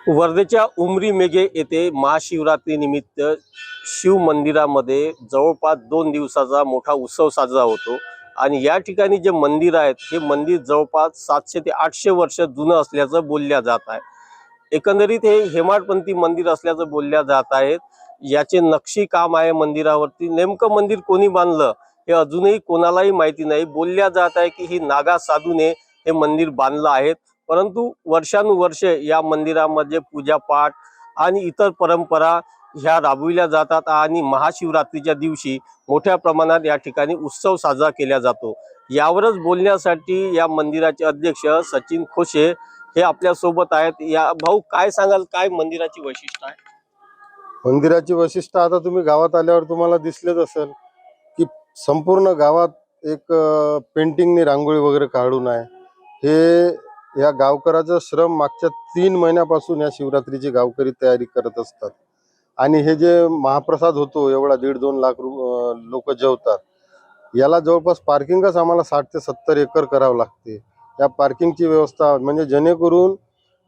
वर्धेच्या उमरी मेघे येथे महाशिवरात्री निमित्त शिव मंदिरामध्ये जवळपास 2 दिवसाचा मोठा उत्सव साजरा होतो आणि या ठिकाणी जे मंदिर आहेत हे मंदिर जवळपास 700 ते 800 वर्ष जुनं असल्याचं बोलल्या जात आहे। एकंदरीत हे हेमाडपंथी मंदिर असल्याचं बोलल्या जात आहे। याचे नक्षी काम आहे मंदिरावरती। नेमकं मंदिर कोणी बांधलं हे अजूनही कोणालाही माहिती नाही। बोलल्या जात आहे की ही नागा साधूने हे मंदिर बांधलं आहे, परंतु वर्षानुवर्षे या मंदिरामध्ये पूजापाठ आणि इतर परंपरा ह्या राबविल्या जातात आणि महाशिवरात्रीच्या दिवशी मोठ्या प्रमाणात या ठिकाणी उत्सव साजरा केला जातो। यावरच बोलण्यासाठी या मंदिराचे अध्यक्ष सचिन खोशे हे आपल्या सोबत आहेत। या भाऊ काय सांगाल, काय मंदिराची वैशिष्ट्य आहे? मंदिराची वैशिष्ट्य आता तुम्ही गावात आल्यावर तुम्हाला दिसलेच असेल की संपूर्ण गावात एक पेंटिंगनी रांगोळी वगैरे काढून आहे। हे या गावकऱ्याचं श्रम मागच्या 3 महिन्यापासून या शिवरात्रीची गावकरी तयारी करत असतात आणि हे जे महाप्रसाद होतो एवढा 1.5-2 लाख लोक जेवतात, याला जवळपास पार्किंगच आम्हाला 60 ते 70 एकर करावं लागते। या पार्किंगची व्यवस्था म्हणजे जेणेकरून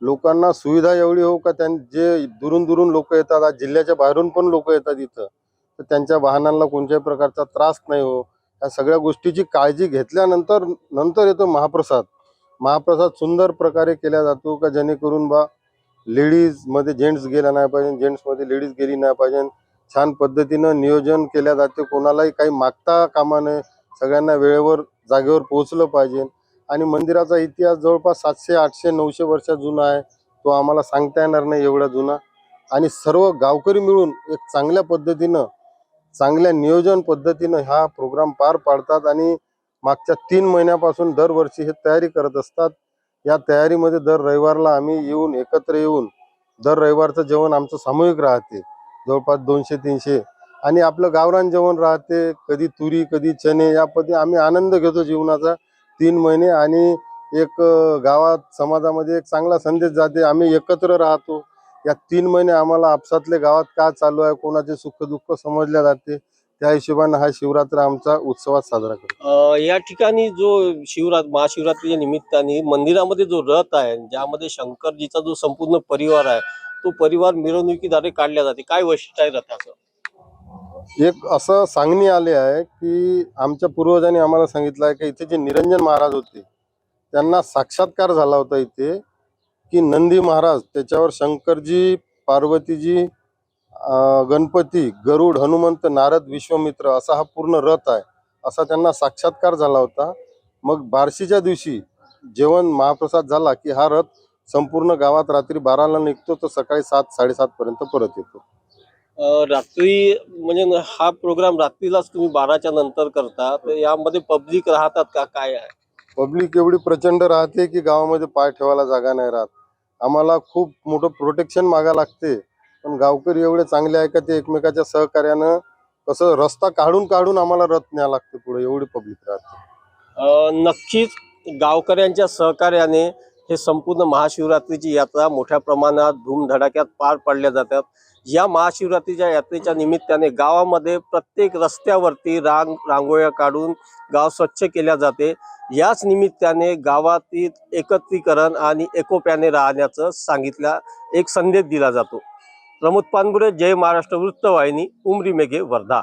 लोकांना सुविधा एवढी हो का जे दुरून दुरून लोक येतात, आज जिल्ह्याच्या बाहेरून पण लोक येतात इथं, तर त्यांच्या वाहनांना कोणत्याही प्रकारचा त्रास नाही हो, या सगळ्या गोष्टीची काळजी घेतल्यानंतर येतो महाप्रसाद। महाप्रसाद सुंदर प्रकारे केला जातो का जेणेकरून लेडीज मध्ये जेंट्स गेला नाही पाहिजे, जेंट्स मध्ये लेडीज गेली नाही पाहिजे। छान पद्धतीनं नियोजन केल्या जाते, कोणालाही काही मागता कामा नये, सगळ्यांना वेळेवर जागेवर पोहोचलं पाहिजे। आणि मंदिराचा इतिहास जवळपास 700, 800, 900 वर्ष जुना आहे, तो आम्हाला सांगता येणार नाही एवढा जुना। आणि सर्व गावकरी मिळून एक चांगल्या पद्धतीनं, चांगल्या नियोजन पद्धतीनं हा प्रोग्राम पार पाडतात आणि मागच्या 3 महिन्यापासून दरवर्षी हे तयारी करत असतात। या तयारीमध्ये दर रविवारला आम्ही एकत्र येऊन दर रविवारचं जेवण आमचं सामूहिक राहते, जवळपास 200-300, आणि आपलं गावरान जेवण राहते, कधी तुरी कधी चणे, या पद्धती आम्ही आनंद घेतो जीवनाचा 3 महिने। आणि एक गावात समाजामध्ये एक चांगला संदेश जाते, आम्ही एकत्र राहतो। या 3 महिने आम्हाला आपसातले गावात काय चालू आहे, कोणाचे सुख दुःख समजल्या जाते, त्या हिशोबाने हा शिवरात्र आमचा उत्सवात साजरा करतो। या ठिकाणी जो महाशिवरात्रीच्या निमित्ताने मंदिरामध्ये जो रथ आहे, ज्यामध्ये शंकरजीचा जो संपूर्ण परिवार आहे, तो परिवार मिरवणुकीद्वारे काढला जाते, काय वैशिष्ट्य आहे रथाचं? एक असं सांगणी आले आहे की आमच्या पूर्वजांनी आम्हाला सांगितलं आहे की इथे जे निरंजन महाराज होते त्यांना साक्षात्कार झाला होता इथे, की नंदी महाराज त्याच्यावर शंकरजी, पार्वतीजी, गणपती, गरुड, हनुमंत, नारद, विश्वामित्र असा हा पूर्ण रथ आहे, असा त्यांना साक्षात्कार झाला होता। मग बार्शीच्या दिवशी जेवण महाप्रसाद झाला की हा रथ संपूर्ण गावात रात्री 12ला निघतो, तर सकाळी 7-7:30 पर्यंत परत येतो। रात्री म्हणजे हा प्रोग्राम रात्रीलाच तुम्ही 12च्या नंतर करता, तर यामध्ये पब्लिक राहतात का, काय आहे? पब्लिक एवढी प्रचंड राहते की गावामध्ये पाय ठेवायला जागा नाही राहत। आम्हाला खूप मोठं प्रोटेक्शन मागा लागते, पण गावकरी एवढे चांगले आहे का ते एकमेकाच्या सहकार्यानं कसं रस्ता काढून काढून आम्हाला रथ न्यावं लागते पुढे, एवढी पब्लिक राहते। नक्कीच गावकऱ्यांच्या सहकार्याने हे संपूर्ण महाशिवरात्रीची यात्रा मोठ्या प्रमाणात धूमधडाक्यात पार पाडल्या जातात। या महाशिवरात्रीच्या यात्रेच्या निमित्ताने गावामध्ये प्रत्येक रस्त्यावरती रांगोळ्या काढून गाव स्वच्छ केल्या जाते। याच निमित्ताने गावातील एकत्रीकरण आणि एकोप्याने राहण्याचं सांगितलं एक संदेश दिला जातो। प्रमोद पानगुडे, जय महाराष्ट्र वृत्तवाहिनी, उमरी मेघे, वर्धा।